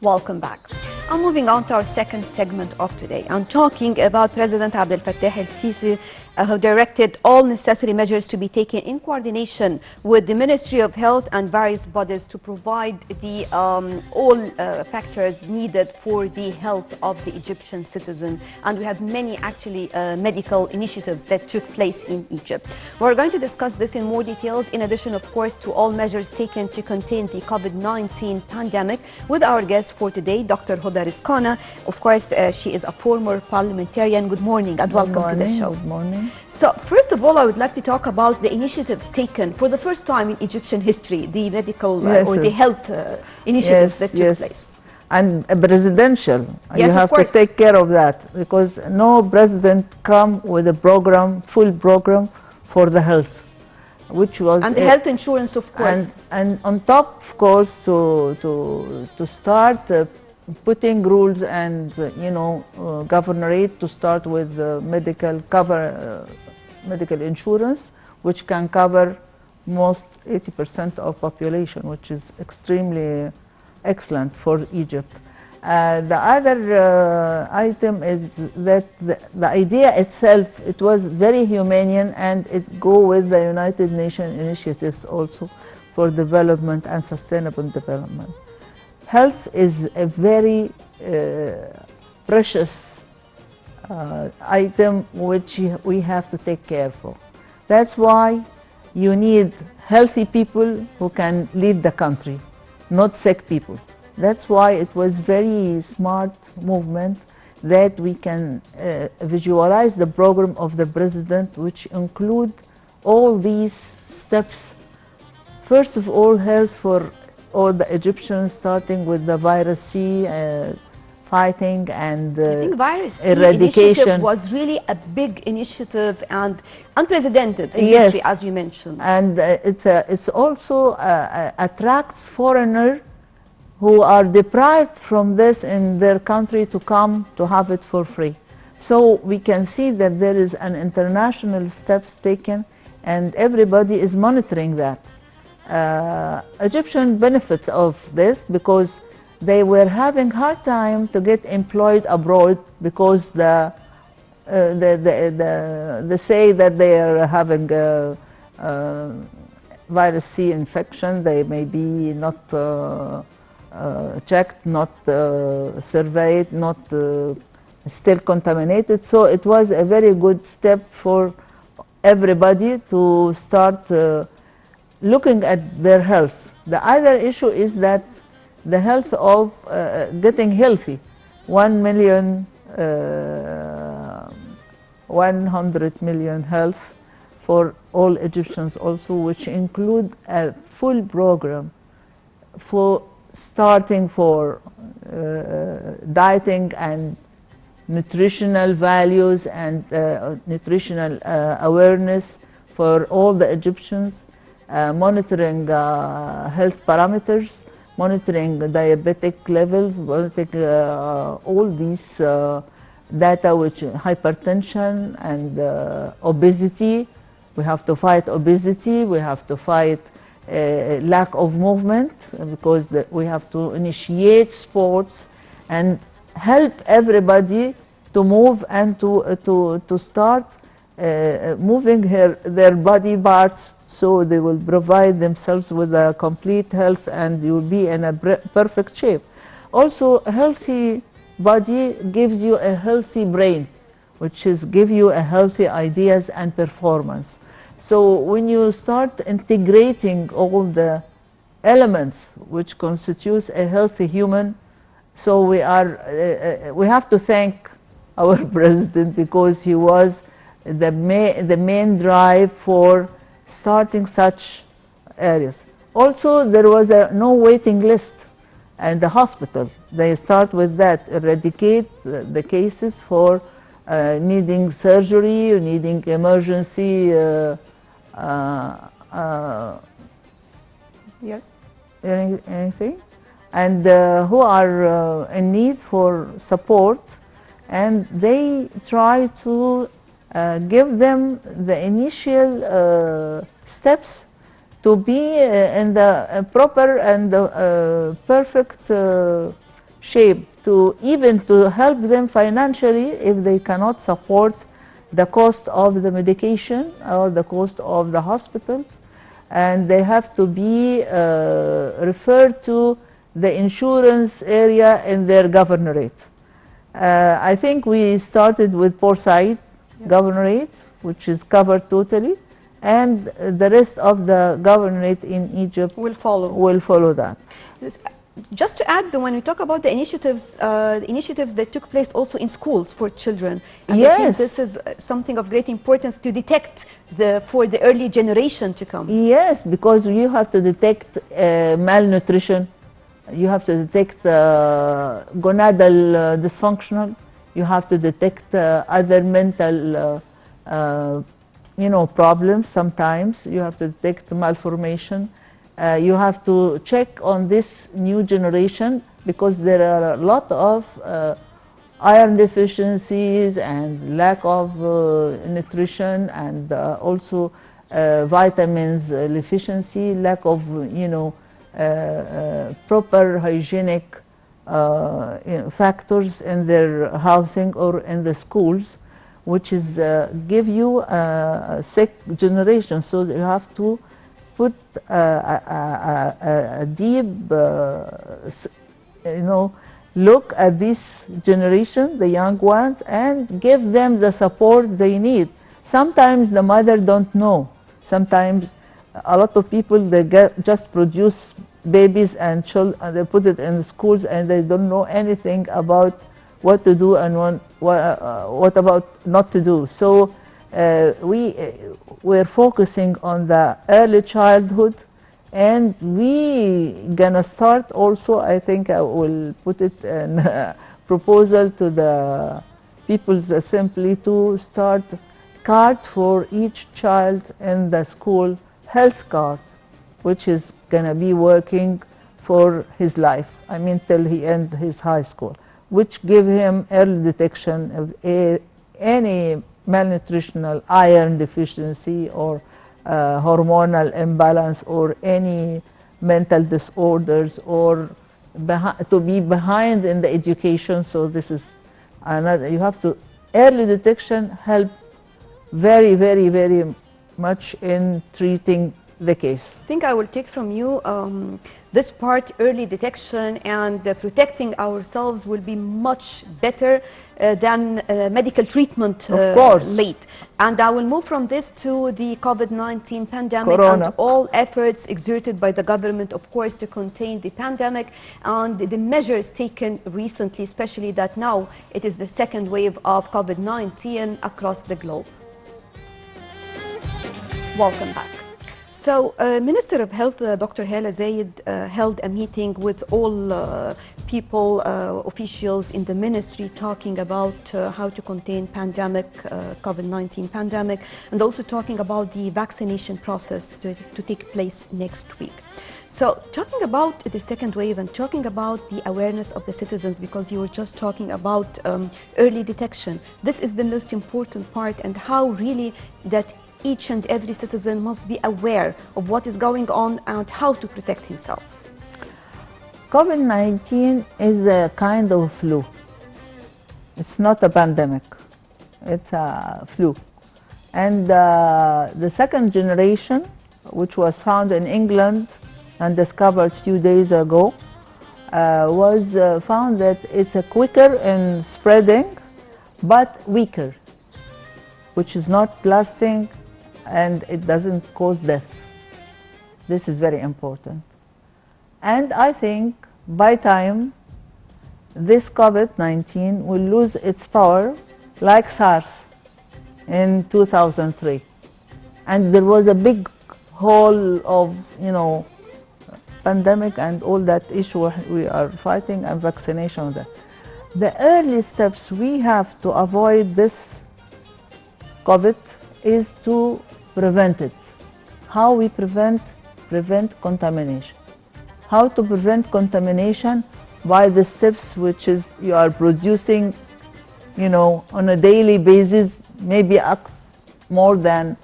Welcome back. I'm moving on to our second segment of today. I'm talking about President Abdel Fattah el-Sisi, who directed all necessary measures to be taken in coordination with the Ministry of Health and various bodies to provide the all factors needed for the health of the Egyptian citizen. And we have many actually medical initiatives that took place in Egypt. We're going to discuss this in more details, in addition, of course, to all measures taken to contain the COVID-19 pandemic, with our guest for today, Dr. Hoda Rizkana. Of course, she is a former parliamentarian. Good morning and welcome to the show. Good morning. So, first of all, I would like to talk about the initiatives taken for the first time in Egyptian history, the medical or the health initiatives that took place. And presidential. Yes, you have to take care of that, because no president come with a program, full program for the health, which was and the health insurance, of course. And on top, of course, to start putting rules and governorate to start with medical insurance, which can cover most 80% of population, which is extremely excellent for Egypt. The other item is that the idea itself, it was very humane, and it go with the United Nations initiatives also for development and sustainable development. Health is a very precious item which we have to take care of. That's why you need healthy people who can lead the country, not sick people. That's why it was very smart movement that we can visualize the program of the president, which include all these steps. First of all, health for all the Egyptians, starting with the virus C, fighting and I think virus C eradication initiative was really a big initiative and unprecedented in history, as you mentioned. And it's also attracts foreigners who are deprived from this in their country to come to have it for free. So we can see that there is an international steps taken, and everybody is monitoring that. Egyptian benefits of this, because they were having hard time to get employed abroad, because they say that they are having virus C infection. They may be not checked, not surveyed, not still contaminated. So it was a very good step for everybody to start looking at their health. The other issue is that the health of getting healthy. 100 million health for all Egyptians also, which include a full program for starting for dieting and nutritional values and nutritional awareness for all the Egyptians, monitoring health parameters, monitoring diabetic levels, monitoring all these data, which hypertension and obesity. We have to fight obesity. We have to fight lack of movement, because we have to initiate sports and help everybody to move and to start moving their body parts, so they will provide themselves with a complete health and you will be in a perfect shape. Also, a healthy body gives you a healthy brain, which is give you a healthy ideas and performance. So when you start integrating all the elements which constitutes a healthy human, so we have to thank our president, because he was the main drive for starting such areas. Also, there was no waiting list, and the hospital, they start with that, eradicate the cases for needing surgery, needing emergency yes, anything, and who are in need for support, and they try to give them the initial steps to be in the proper and perfect shape to even to help them financially if they cannot support the cost of the medication or the cost of the hospitals, and they have to be referred to the insurance area in their governorate. I think we started with Port-Said governorate, which is covered totally, and the rest of the governorate in Egypt Will follow. Will follow that. Just to add, when we talk about the initiatives that took place also in schools for children, and I think this is something of great importance to detect for the early generation to come. Yes, because you have to detect malnutrition, you have to detect gonadal dysfunctional, you have to detect other mental problems sometimes, you have to detect malformation. You have to check on this new generation because there are a lot of iron deficiencies and lack of nutrition, and also vitamins deficiency, lack of proper hygienic factors in their housing or in the schools, which is give you a sick generation. So you have to put a deep, look at this generation, the young ones, and give them the support they need. Sometimes the mother don't know. Sometimes a lot of people, they just produce babies and children, they put it in the schools, and they don't know anything about what to do and what about not to do. So we're focusing on the early childhood, and we gonna start also, I think I will put it in a proposal to the People's Assembly to start card for each child in the school, health card, which is gonna be working for his life, I mean till he ends his high school, which give him early detection of any malnutritional, iron deficiency, or hormonal imbalance, or any mental disorders, or to be behind in the education. So this is another, you have to, early detection help very, very, very much in treating the case. I think I will take from you this part, early detection and protecting ourselves will be much better than medical treatment late. And I will move from this to the COVID-19 pandemic and all efforts exerted by the government, of course, to contain the pandemic, and the measures taken recently, especially that now it is the second wave of COVID-19 across the globe. Welcome back. So, Minister of Health, Dr. Hala Zayed, held a meeting with all people, officials in the ministry, talking about how to contain pandemic, COVID-19 pandemic, and also talking about the vaccination process to take place next week. So, talking about the second wave and talking about the awareness of the citizens, because you were just talking about early detection, this is the most important part, and how really that each and every citizen must be aware of what is going on and how to protect himself. COVID-19 is a kind of flu. It's not a pandemic. It's a flu. And the second generation, which was found in England and discovered a few days ago, was found that it's a quicker in spreading, but weaker, which is not lasting, and it doesn't cause death. This is very important. And I think by time this COVID-19 will lose its power, like SARS in 2003. And there was a big hole of, pandemic and all that issue we are fighting, and vaccination of that. The early steps we have to avoid this COVID is to prevent it. How we prevent contamination. How to prevent contamination? By the steps which is you are producing, on a daily basis, maybe more than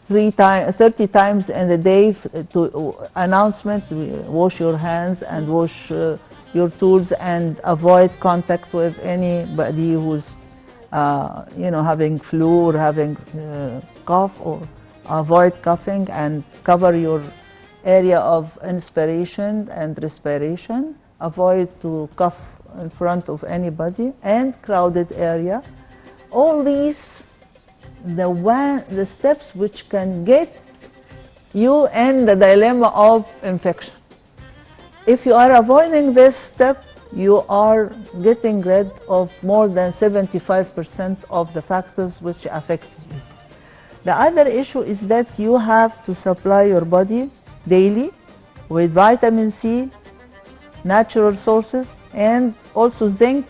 30 times in a day to announcement, wash your hands and wash your tools and avoid contact with anybody who's having flu or having cough, or avoid coughing, and cover your area of inspiration and respiration. Avoid to cough in front of anybody, and crowded area. All these, the steps which can get you in the dilemma of infection. If you are avoiding this step, you are getting rid of more than 75% of the factors which affect you. The other issue is that you have to supply your body daily with vitamin C, natural sources, and also zinc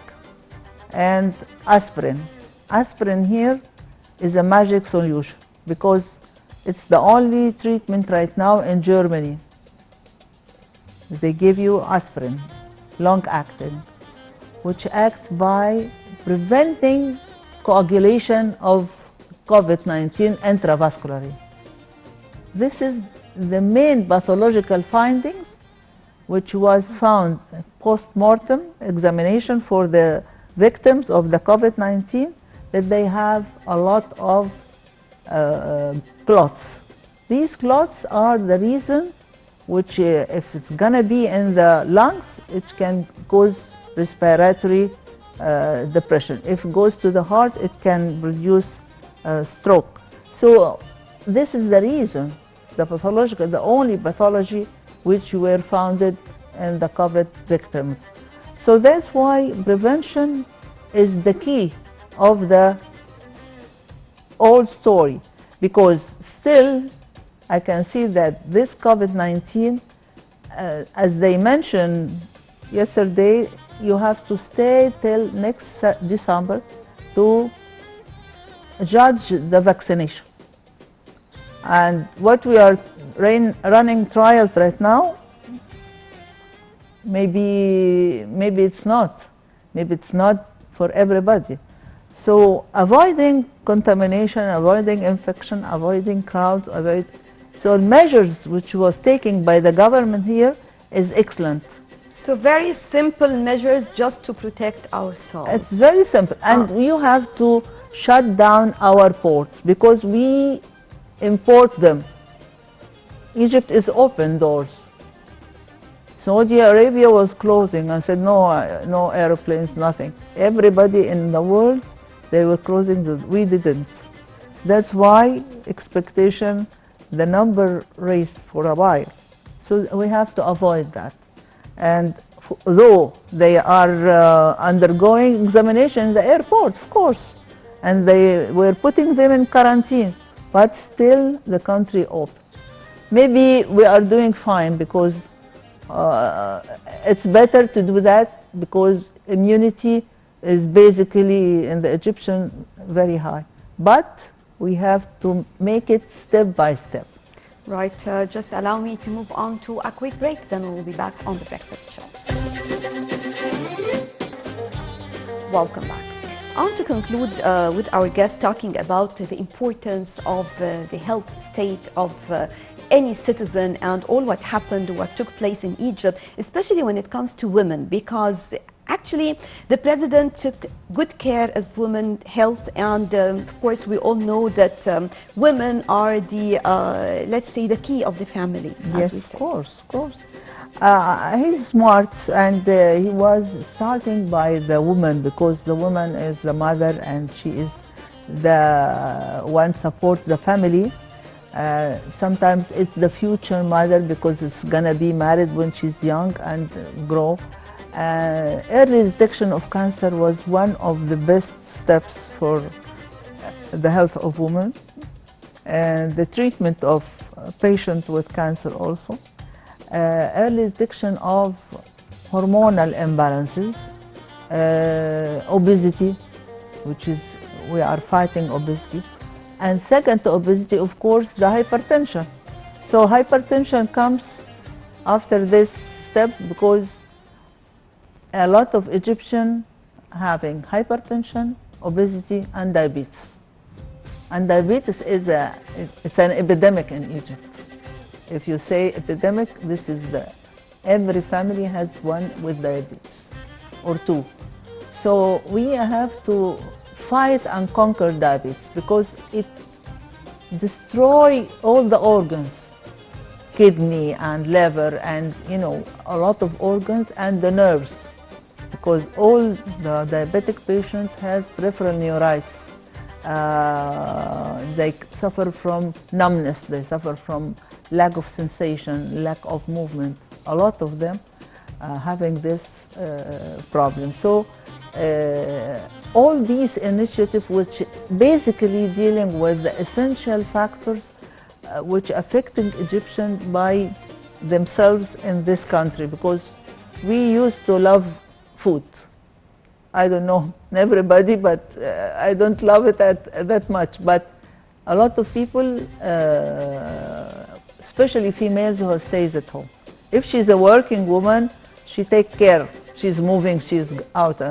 and aspirin. Aspirin here is a magic solution because it's the only treatment right now in Germany. They give you aspirin, long-acting, which acts by preventing coagulation of COVID-19 intravascularly. This is the main pathological findings which was found post-mortem examination for the victims of the COVID-19, that they have a lot of clots. These clots are the reason which, if it's gonna be in the lungs, it can cause respiratory depression. If it goes to the heart, it can produce stroke. So this is the reason, the only pathology which were founded in the COVID victims. So that's why prevention is the key of the old story, because still I can see that this COVID-19, as they mentioned yesterday, you have to stay till next December to judge the vaccination. And what we are running trials right now, maybe it's not for everybody. So avoiding contamination, avoiding infection, avoiding crowds, so measures which was taken by the government here is excellent. So very simple measures just to protect ourselves. It's very simple, and you have to shut down our ports because we import them. Egypt is open doors. Saudi Arabia was closing and said no airplanes, nothing. Everybody in the world, they were closing, we didn't. That's why expectation, the number raised for a while. So we have to avoid that. And though they are undergoing examination in the airport, of course, and they were putting them in quarantine, but still the country open. Maybe we are doing fine because it's better to do that because immunity is basically in the Egyptian very high. But we have to make it step by step. Right, just allow me to move on to a quick break, then we'll be back on The Breakfast Show. Welcome back. I want to conclude with our guest talking about the importance of the health state of any citizen and all what happened, what took place in Egypt, especially when it comes to women, because actually the president took good care of women's health, and of course we all know that women are the, let's say, the key of the family, as we say. Of course. He's smart, and he was starting by the woman, because the woman is the mother and she is the one support the family. Sometimes it's the future mother because it's gonna be married when she's young and grow. Early detection of cancer was one of the best steps for the health of women, and the treatment of patients with cancer also. Early detection of hormonal imbalances, obesity, which is, we are fighting obesity. And second to obesity, of course, the hypertension. So hypertension comes after this step because a lot of Egyptians having hypertension, obesity, and diabetes. And diabetes it's an epidemic in Egypt. If you say epidemic, this is every family has one with diabetes or two. So we have to fight and conquer diabetes because it destroys all the organs, kidney and liver and a lot of organs and the nerves, because all the diabetic patients has peripheral neuritis. They suffer from numbness, they suffer from lack of sensation, lack of movement. A lot of them having this problem. So all these initiatives which basically dealing with the essential factors which affecting Egyptians by themselves in this country, because we used to love food. I don't know everybody, but I don't love it that much. But a lot of people, especially females who stays at home. If she's a working woman, she take care. She's moving, she's out.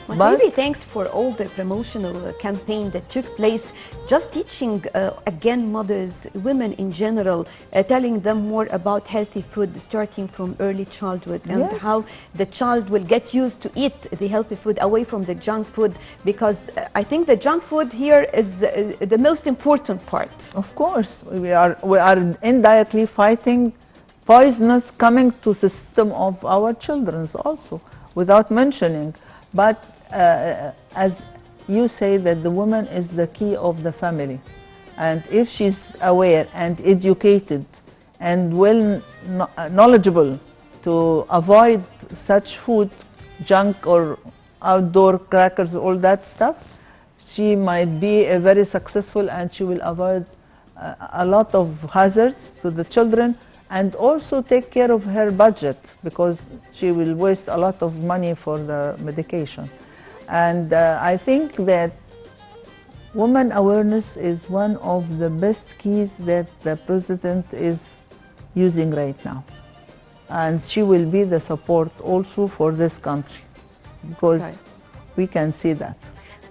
But maybe thanks for all the promotional campaign that took place, just teaching again mothers, women in general, telling them more about healthy food starting from early childhood, and yes, how the child will get used to eat the healthy food away from the junk food, because I think the junk food here is the most important part. Of course, we are indirectly fighting poisonous coming to the system of our children also, without mentioning. But as you say that the woman is the key of the family, and if she's aware and educated and well knowledgeable to avoid such food, junk or outdoor crackers, all that stuff, she might be very successful, and she will avoid a lot of hazards to the children, and also take care of her budget, because she will waste a lot of money for the medication. And I think that women awareness is one of the best keys that the president is using right now. And she will be the support also for this country, because we can see that.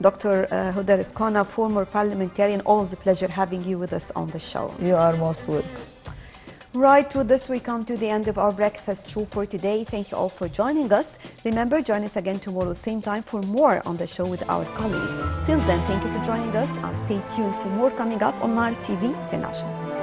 Dr. Hoda Rizkana, former parliamentarian, always a pleasure having you with us on the show. You are most welcome. Right, with this we come to the end of our breakfast show for today. Thank you all for joining us. Remember, join us again tomorrow, same time, for more on the show with our colleagues. Till then, thank you for joining us, and stay tuned for more coming up on Nile TV International.